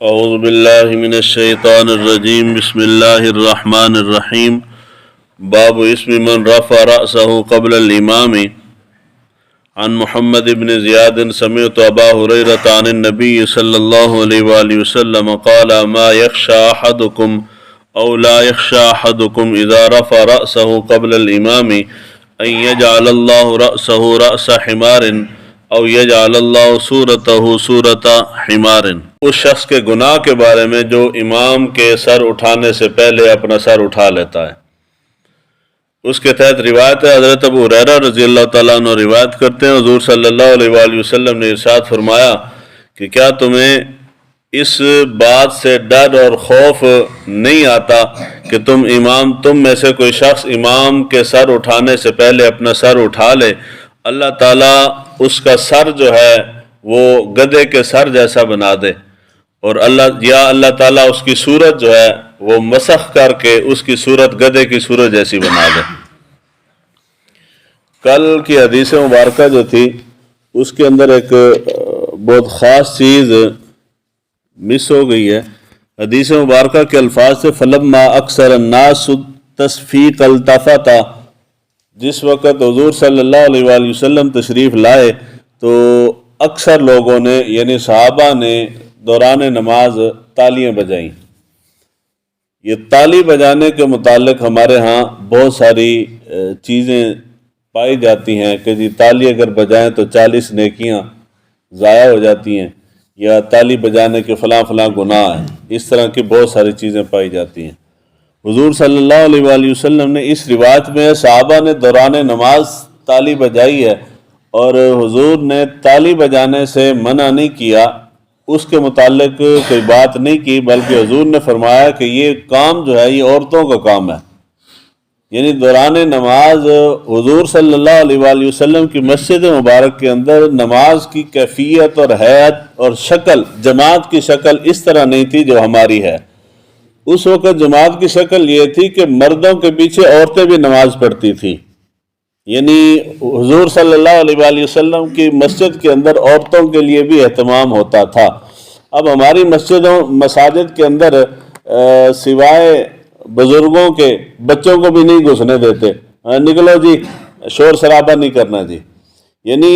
اعوذ باللہ من الشیطان الرجیم بسم اللہ الرحمن الرحیم باب اسم من رفع رأسه قبل الامام عن محمد بن زیاد سمعت ابا ہریرۃ عن النبی صلی اللہ علیہ وآلہ وسلم قال ما يخشى احدكم او لا يخشى احدكم اذا رفع رأسه قبل الامام ان يجعل الله رأسه رأس حمار او یجعل اللہ صورتہ صورت حمار۔ اس شخص کے گناہ کے بارے میں جو امام کے سر اٹھانے سے پہلے اپنا سر اٹھا لیتا ہے، اس کے تحت روایت ہے۔ حضرت ابو ہریرہ رضی اللہ تعالیٰ عنہ روایت کرتے ہیں، حضور صلی اللہ علیہ وآلہ وسلم نے ارشاد فرمایا کہ کیا تمہیں اس بات سے ڈر اور خوف نہیں آتا کہ تم میں سے کوئی شخص امام کے سر اٹھانے سے پہلے اپنا سر اٹھا لے، اللہ تعالیٰ اس کا سر جو ہے وہ گدھے کے سر جیسا بنا دے، اور اللہ تعالیٰ اس کی صورت جو ہے وہ مسخ کر کے اس کی صورت گدھے کی صورت جیسی بنا دے۔ کل کی حدیث مبارکہ جو تھی اس کے اندر ایک بہت خاص چیز مس ہو گئی ہے۔ حدیث مبارکہ کے الفاظ سے فلما اکثر الناس تصفیق التفت، جس وقت حضور صلی اللہ علیہ وآلہ وسلم تشریف لائے تو اکثر لوگوں نے یعنی صحابہ نے دوران نماز تالیاں بجائیں۔ یہ تالی بجانے کے متعلق ہمارے ہاں بہت ساری چیزیں پائی جاتی ہیں کہ جی تالی اگر بجائیں تو 40 نیکیاں ضائع ہو جاتی ہیں، یا تالی بجانے کے فلاں گناہ ہیں، اس طرح کی بہت ساری چیزیں پائی جاتی ہیں۔ حضور صلی اللہ علیہ وآلہ وسلم نے اس روایت میں صحابہ نے دوران نماز تالی بجائی ہے، اور حضور نے تالی بجانے سے منع نہیں کیا، اس کے متعلق کوئی بات نہیں کی، بلکہ حضور نے فرمایا کہ یہ کام جو ہے یہ عورتوں کا کام ہے۔ یعنی دوران نماز حضور صلی اللہ علیہ وآلہ وسلم کی مسجد مبارک کے اندر نماز کی کیفیت اور حیت اور شکل، جماعت کی شکل اس طرح نہیں تھی جو ہماری ہے۔ اس وقت جماعت کی شکل یہ تھی کہ مردوں کے پیچھے عورتیں بھی نماز پڑھتی تھیں، یعنی حضور صلی اللہ علیہ وآلہ وسلم کی مسجد کے اندر عورتوں کے لیے بھی اہتمام ہوتا تھا۔ اب ہماری مساجد کے اندر سوائے بزرگوں کے بچوں کو بھی نہیں گھسنے دیتے، نکلو جی شور شرابہ نہیں کرنا جی۔ یعنی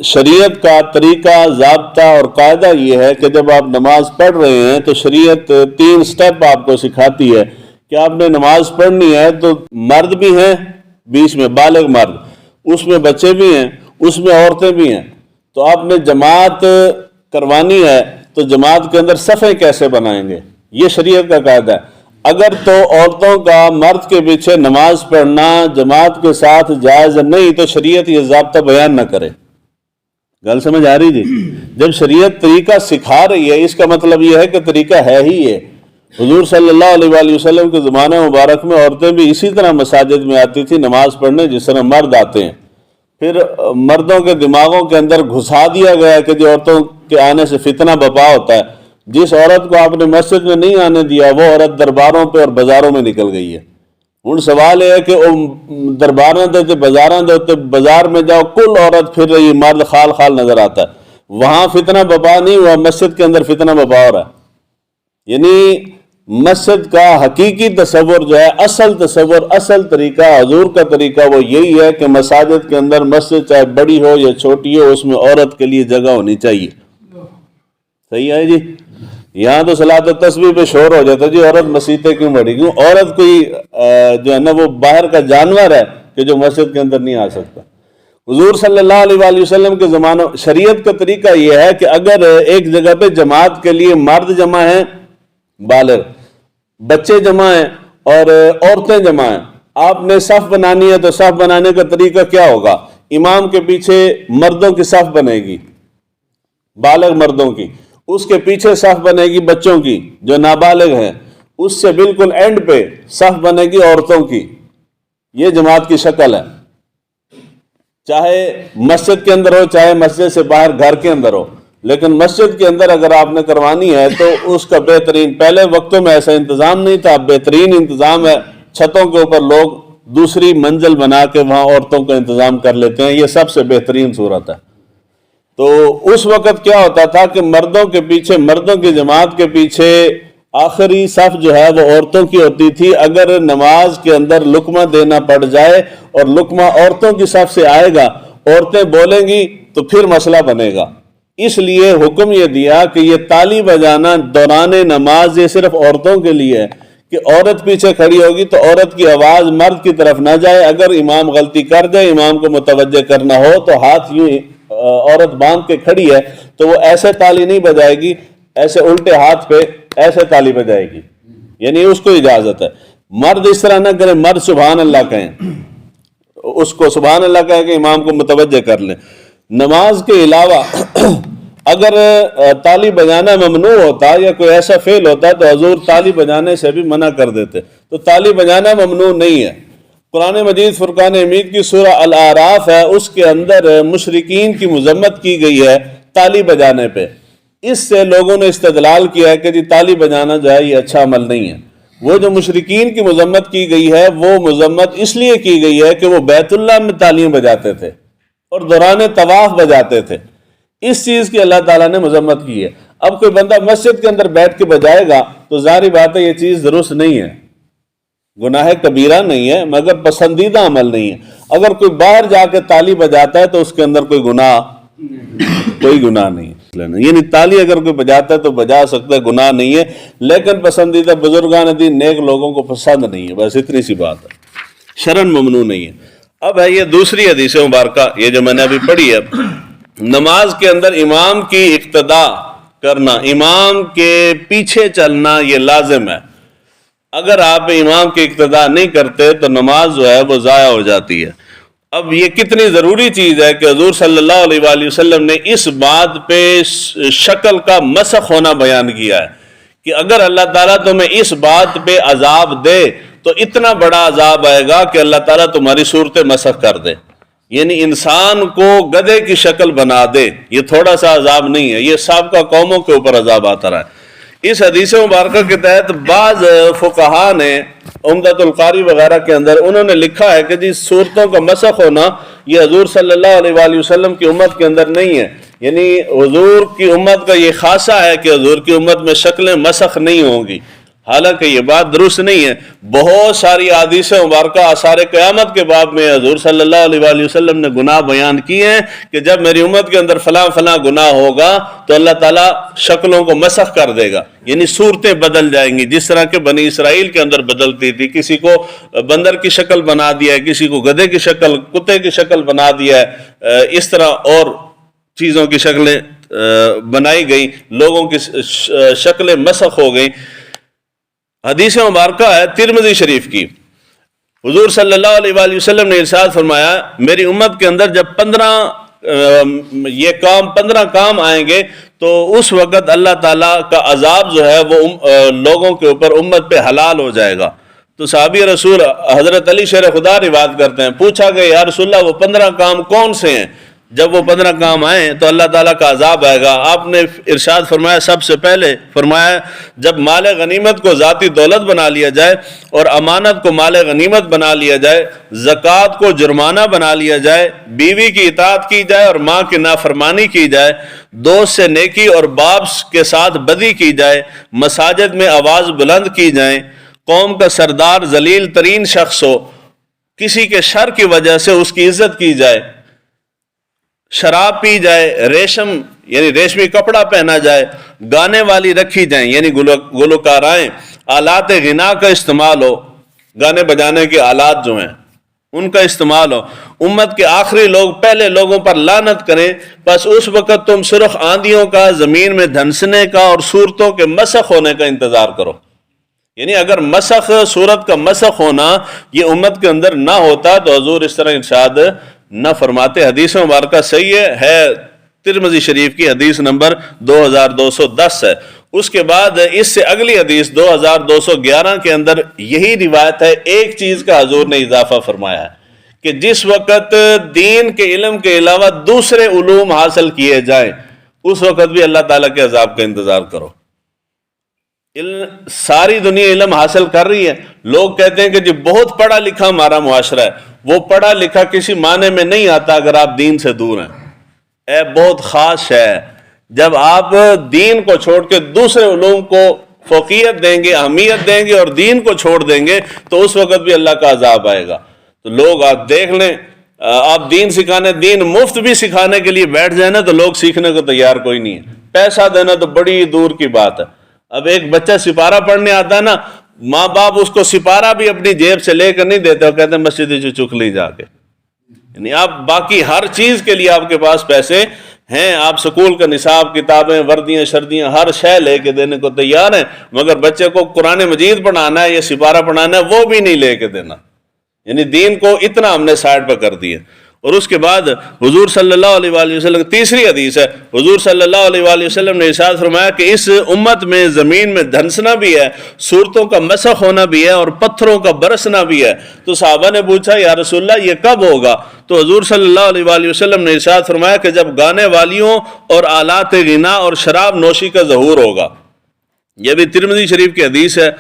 شریعت کا طریقہ، ضابطہ اور قاعدہ یہ ہے کہ جب آپ نماز پڑھ رہے ہیں تو شریعت 3 سٹیپ آپ کو سکھاتی ہے کہ آپ نے نماز پڑھنی ہے تو مرد بھی ہیں بیچ میں، بالغ مرد، اس میں بچے بھی ہیں، اس میں عورتیں بھی ہیں، تو آپ نے جماعت کروانی ہے تو جماعت کے اندر صفیں کیسے بنائیں گے، یہ شریعت کا قاعدہ ہے۔ اگر تو عورتوں کا مرد کے پیچھے نماز پڑھنا جماعت کے ساتھ جائز نہیں تو شریعت یہ ضابطہ بیان نہ کرے۔ گل سمجھ آ رہی جی؟ جب شریعت طریقہ سکھا رہی ہے اس کا مطلب یہ ہے کہ طریقہ ہے ہی یہ۔ حضور صلی اللہ علیہ وآلہ وسلم کے زمانہ مبارک میں عورتیں بھی اسی طرح مساجد میں آتی تھی نماز پڑھنے جس طرح مرد آتے ہیں۔ پھر مردوں کے دماغوں کے اندر گھسا دیا گیا کہ جو عورتوں کے آنے سے فتنہ بپا ہوتا ہے، جس عورت کو آپ نے مسجد میں نہیں آنے دیا وہ عورت درباروں پہ اور بازاروں میں نکل گئی ہے۔ ہن سوال یہ ہے کہ درباراں دے بازاراں دے بازار میں جاؤ کل عورت پھر رہی، مرد خال نظر آتا ہے، وہاں فتنہ بپا نہیں ہوا، مسجد کے اندر فتنہ بپا ہو رہا ہے۔ یعنی مسجد کا حقیقی تصور جو ہے، اصل تصور، اصل طریقہ، حضور کا طریقہ وہ یہی ہے کہ مساجد کے اندر مسجد چاہے بڑی ہو یا چھوٹی ہو اس میں عورت کے لیے جگہ ہونی چاہیے۔ صحیح ہے جی؟ یہاں تو صلاۃ و تسبیح پہ شور ہو جاتا جی عورت مسیطیں کیوں بڑھی، کیوں عورت کوئی جو ہے نا وہ باہر کا جانور ہے کہ جو مسجد کے اندر نہیں آ سکتا۔ حضور صلی اللہ علیہ وآلہ وسلم کے زمانہ شریعت کا طریقہ یہ ہے کہ اگر ایک جگہ پہ جماعت کے لیے مرد جمع ہیں بالغ، بچے جمع ہیں اور عورتیں جمع ہیں، آپ نے صف بنانی ہے تو صف بنانے کا طریقہ کیا ہوگا؟ امام کے پیچھے مردوں کی صف بنے گی، بالغ مردوں کی، اس کے پیچھے صف بنے گی بچوں کی جو نابالغ ہیں، اس سے بالکل اینڈ پہ صف بنے گی عورتوں کی۔ یہ جماعت کی شکل ہے، چاہے مسجد کے اندر ہو چاہے مسجد سے باہر گھر کے اندر ہو، لیکن مسجد کے اندر اگر آپ نے کروانی ہے تو اس کا بہترین، پہلے وقتوں میں ایسا انتظام نہیں تھا، بہترین انتظام ہے، چھتوں کے اوپر لوگ دوسری منزل بنا کے وہاں عورتوں کا انتظام کر لیتے ہیں، یہ سب سے بہترین صورت ہے۔ تو اس وقت کیا ہوتا تھا کہ مردوں کے پیچھے، مردوں کی جماعت کے پیچھے آخری صف جو ہے وہ عورتوں کی ہوتی تھی. اگر نماز کے اندر لقمہ دینا پڑ جائے اور لقمہ عورتوں کی صف سے آئے گا، عورتیں بولیں گی تو پھر مسئلہ بنے گا. اس لیے حکم یہ دیا کہ یہ تالی بجانا دوران نماز یہ صرف عورتوں کے لیے ہے، کہ عورت پیچھے کھڑی ہوگی تو عورت کی آواز مرد کی طرف نہ جائے. اگر امام غلطی کر دے، امام کو متوجہ کرنا ہو تو ہاتھ یوں عورت باندھ کے کھڑی ہے تو وہ ایسے تالی نہیں بجائے گی، ایسے الٹے ہاتھ پہ ایسے تالی بجائے گی، یعنی اس کو اجازت ہے. مرد اس طرح نہ کرے، مرد سبحان اللہ کہیں، اس کو سبحان اللہ کہیں کہ امام کو متوجہ کر لیں. نماز کے علاوہ اگر تالی بجانا ممنوع ہوتا یا کوئی ایسا فعل ہوتا تو حضور تالی بجانے سے بھی منع کر دیتے. تو تالی بجانا ممنوع نہیں ہے. قرآن مجید فرقان حمید کی سورہ الاعراف ہے، اس کے اندر مشرکین کی مذمت کی گئی ہے تالی بجانے پہ. اس سے لوگوں نے استدلال کیا ہے کہ جی تالی بجانا جو ہے یہ اچھا عمل نہیں ہے. وہ جو مشرکین کی مذمت کی گئی ہے وہ مذمت اس لیے کی گئی ہے کہ وہ بیت اللہ میں تالیاں بجاتے تھے اور دوران طواف بجاتے تھے. اس چیز کی اللہ تعالیٰ نے مذمت کی ہے. اب کوئی بندہ مسجد کے اندر بیٹھ کے بجائے گا تو ظاہری بات ہے یہ چیز درست نہیں ہے، گناہ کبیرہ نہیں ہے مگر پسندیدہ عمل نہیں ہے. اگر کوئی باہر جا کے تالی بجاتا ہے تو اس کے اندر کوئی گناہ نہیں ہے. یعنی تالی اگر کوئی بجاتا ہے تو بجا سکتا ہے، گناہ نہیں ہے، لیکن پسندیدہ بزرگان دین نیک لوگوں کو پسند نہیں ہے، بس اتنی سی بات ہے، شرعاً ممنوع نہیں ہے. اب ہے یہ دوسری حدیث مبارکہ، یہ جو میں نے ابھی پڑھی ہے، نماز کے اندر امام کی اقتداء کرنا، امام کے پیچھے چلنا یہ لازم ہے. اگر آپ امام کی اقتداء نہیں کرتے تو نماز جو ہے وہ ضائع ہو جاتی ہے. اب یہ کتنی ضروری چیز ہے کہ حضور صلی اللہ علیہ وآلہ وسلم نے اس بات پہ شکل کا مسخ ہونا بیان کیا ہے کہ اگر اللہ تعالیٰ تمہیں اس بات پہ عذاب دے تو اتنا بڑا عذاب آئے گا کہ اللہ تعالیٰ تمہاری صورتیں مسخ کر دے. یعنی انسان کو گدھے کی شکل بنا دے. یہ تھوڑا سا عذاب نہیں ہے، یہ سابقہ قوموں کے اوپر عذاب آتا رہا ہے. اس حدیث مبارکہ کے تحت بعض فقہا نے عمدۃ القاری وغیرہ کے اندر انہوں نے لکھا ہے کہ جی صورتوں کا مسخ ہونا یہ حضور صلی اللہ علیہ وآلہ وسلم کی امت کے اندر نہیں ہے. یعنی حضور کی امت کا یہ خاصہ ہے کہ حضور کی امت میں شکلیں مسخ نہیں ہوں گی. حالانکہ یہ بات درست نہیں ہے. بہت ساری احادیث مبارکہ آثار قیامت کے باب میں حضور صلی اللہ علیہ وآلہ وسلم نے گناہ بیان کیے ہیں کہ جب میری امت کے اندر فلاں فلاں گناہ ہوگا تو اللہ تعالیٰ شکلوں کو مسخ کر دے گا، یعنی صورتیں بدل جائیں گی، جس طرح کہ بنی اسرائیل کے اندر بدلتی تھی. کسی کو بندر کی شکل بنا دیا ہے، کسی کو گدھے کی شکل، کتے کی شکل بنا دیا ہے، اس طرح اور چیزوں کی شکلیں بنائی گئی، لوگوں کی شکلیں مسخ ہو گئیں. حدیث مبارکہ ہے ترمذی شریف کی، حضور صلی اللہ علیہ وآلہ وسلم نے ارشاد فرمایا میری امت کے اندر جب 15 کام آئیں گے تو اس وقت اللہ تعالیٰ کا عذاب جو ہے وہ لوگوں کے اوپر امت پہ حلال ہو جائے گا. تو صحابی رسول حضرت علی شیر خدا روایت کرتے ہیں، پوچھا گیا یا رسول اللہ وہ 15 کام کون سے ہیں؟ جب وہ 15 کام آئیں تو اللہ تعالیٰ کا عذاب آئے گا. آپ نے ارشاد فرمایا سب سے پہلے فرمایا جب مال غنیمت کو ذاتی دولت بنا لیا جائے اور امانت کو مال غنیمت بنا لیا جائے، زکوٰۃ کو جرمانہ بنا لیا جائے، بیوی کی اطاعت کی جائے اور ماں کی نافرمانی کی جائے، دوست سے نیکی اور باپ کے ساتھ بدی کی جائے، مساجد میں آواز بلند کی جائیں، قوم کا سردار ذلیل ترین شخص ہو، کسی کے شر کی وجہ سے اس کی عزت کی جائے، شراب پی جائے، ریشم یعنی ریشمی کپڑا پہنا جائے، گانے والی رکھی جائیں یعنی گلوکارائیں، آلات غنا کا استعمال ہو، گانے بجانے کے آلات جو ہیں ان کا استعمال ہو، امت کے آخری لوگ پہلے لوگوں پر لعنت کریں، بس اس وقت تم سرخ آندھیوں کا، زمین میں دھنسنے کا اور صورتوں کے مسخ ہونے کا انتظار کرو. یعنی اگر مسخ، صورت کا مسخ ہونا یہ امت کے اندر نہ ہوتا تو حضور اس طرح ارشاد نہ فرماتے. حدیث مبارکہ صحیح ہے ترمذی شریف کی حدیث نمبر 2210 ہے. اس کے بعد اس سے اگلی حدیث 2211 کے اندر یہی روایت ہے. ایک چیز کا حضور نے اضافہ فرمایا ہے کہ جس وقت دین کے علم کے علاوہ دوسرے علوم حاصل کیے جائیں اس وقت بھی اللہ تعالیٰ کے عذاب کا انتظار کرو. ساری دنیا علم حاصل کر رہی ہے. لوگ کہتے ہیں کہ جی بہت پڑھا لکھا ہمارا معاشرہ ہے. وہ پڑھا لکھا کسی معنی میں نہیں آتا اگر آپ دین سے دور ہیں. بہت خاص شے ہے. جب آپ دین کو چھوڑ کے دوسرے علوم کو فوقیت دیں گے، اہمیت دیں گے اور دین کو چھوڑ دیں گے تو اس وقت بھی اللہ کا عذاب آئے گا. تو لوگ آپ دیکھ لیں، آپ دین سکھانے، دین مفت بھی سکھانے کے لیے بیٹھ جائیں نا تو لوگ سیکھنے کو تیار کوئی نہیں ہے. پیسہ دینا تو بڑی دور کی بات ہے. اب ایک بچہ سپارہ پڑھنے آتا ہے نا، ماں باپ اس کو سپارہ بھی اپنی جیب سے لے کر نہیں دیتے، وہ کہتے ہیں مسجد سے چک لی جا کے. یعنی آپ باقی ہر چیز کے لیے آپ کے پاس پیسے ہیں، آپ سکول کا نصاب، کتابیں، وردیاں، شردیاں، ہر شے لے کے دینے کو تیار ہیں، مگر بچے کو قرآن مجید پڑھانا ہے یا سپارہ پڑھانا ہے وہ بھی نہیں لے کے دینا. یعنی دین کو اتنا ہم نے سائڈ پہ کر دیا. اور اس کے بعد حضور صلی اللہ علیہ وآلہ وسلم، تیسری حدیث ہے، حضور صلی اللہ علیہ وآلہ وسلم نے ارشاد فرمایا کہ اس امت میں زمین میں دھنسنا بھی ہے، صورتوں کا مسخ ہونا بھی ہے اور پتھروں کا برسنا بھی ہے. تو صحابہ نے پوچھا یا رسول اللہ یہ کب ہوگا؟ تو حضور صلی اللہ علیہ وآلہ وسلم نے ارشاد فرمایا کہ جب گانے والیوں اور آلات غنا اور شراب نوشی کا ظہور ہوگا. یہ بھی ترمذی شریف کی حدیث ہے،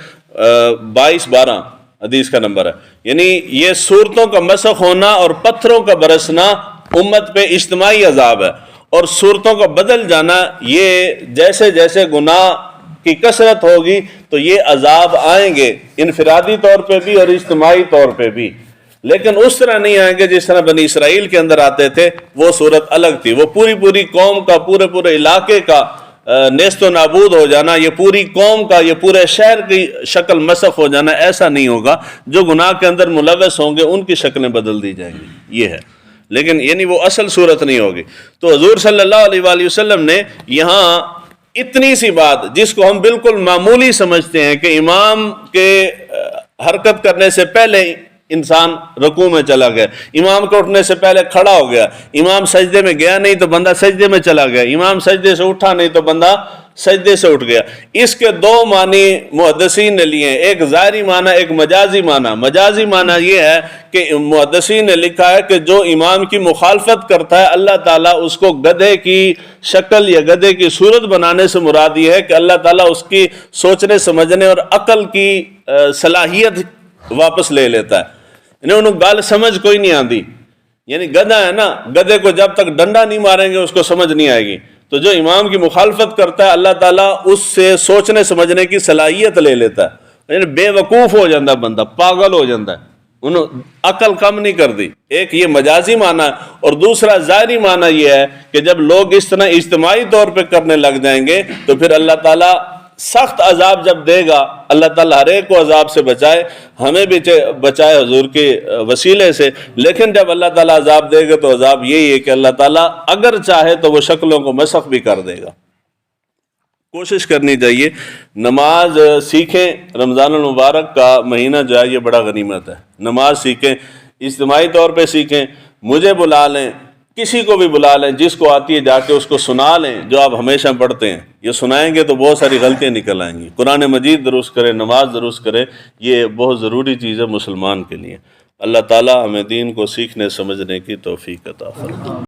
2212 حدیث کا نمبر ہے. یعنی یہ صورتوں کا مسخ ہونا اور پتھروں کا برسنا امت پہ اجتماعی عذاب ہے، اور صورتوں کا بدل جانا، یہ جیسے جیسے گناہ کی کثرت ہوگی تو یہ عذاب آئیں گے، انفرادی طور پہ بھی اور اجتماعی طور پہ بھی. لیکن اس طرح نہیں آئیں گے جس طرح بنی اسرائیل کے اندر آتے تھے. وہ صورت الگ تھی، وہ پوری قوم کا، پورے علاقے کا نیست و نابود ہو جانا، یہ پوری قوم کا، یہ پورے شہر کی شکل مسخ ہو جانا ایسا نہیں ہوگا. جو گناہ کے اندر ملوث ہوں گے ان کی شکلیں بدل دی جائیں گی، یہ ہے. لیکن یعنی وہ اصل صورت نہیں ہوگی. تو حضور صلی اللہ علیہ وآلہ وسلم نے یہاں اتنی سی بات جس کو ہم بالکل معمولی سمجھتے ہیں کہ امام کے حرکت کرنے سے پہلے انسان رکوع میں چلا گیا، امام کے اٹھنے سے پہلے کھڑا ہو گیا، امام سجدے میں گیا نہیں تو بندہ سجدے میں چلا گیا، امام سجدے سے اٹھا نہیں تو بندہ سجدے سے اٹھ گیا. اس کے دو معنی محدثین نے لیے ہیں، ایک ظاہری معنی، ایک مجازی معنی. مجازی معنی یہ ہے کہ محدثین نے لکھا ہے کہ جو امام کی مخالفت کرتا ہے اللہ تعالیٰ اس کو گدھے کی شکل یا گدھے کی صورت بنانے سے مراد یہ ہے کہ اللہ تعالیٰ اس کی سوچنے سمجھنے اور عقل کی صلاحیت واپس لے لیتا ہے. انہیں انہوں گال سمجھ کوئی نہیں آتی. یعنی گدھا ہے نا، گدھے کو جب تک ڈنڈا نہیں ماریں گے اس کو سمجھ نہیں آئے گی. تو جو امام کی مخالفت کرتا ہے اللہ تعالیٰ اس سے سوچنے سمجھنے کی صلاحیت لے لیتا ہے. یعنی بے وقوف ہو جاتا ہے بندہ، پاگل ہو جاتا ہے، انہوں عقل کم نہیں کر دی. ایک یہ مجازی معنی ہے، اور دوسرا ظاہری معنی یہ ہے کہ جب لوگ اس طرح اجتماعی طور پہ کرنے لگ جائیں گے تو پھر اللہ تعالیٰ سخت عذاب جب دے گا. اللہ تعالیٰ ہر ایک کو عذاب سے بچائے، ہمیں بھی بچائے حضور کے وسیلے سے. لیکن جب اللہ تعالیٰ عذاب دے گا تو عذاب یہی ہے کہ اللہ تعالیٰ اگر چاہے تو وہ شکلوں کو مسخ بھی کر دے گا. کوشش کرنی چاہیے نماز سیکھیں. رمضان المبارک کا مہینہ جو ہے یہ بڑا غنیمت ہے. نماز سیکھیں، اجتماعی طور پہ سیکھیں. مجھے بلا لیں، کسی کو بھی بلا لیں، جس کو آتی ہے جا کے اس کو سنا لیں جو آپ ہمیشہ پڑھتے ہیں. یہ سنائیں گے تو بہت ساری غلطیاں نکل آئیں گی. قرآن مجید درست کرے، نماز درست کرے، یہ بہت ضروری چیز ہے مسلمان کے لیے. اللہ تعالیٰ ہمیں دین کو سیکھنے سمجھنے کی توفیق عطا فرمائے.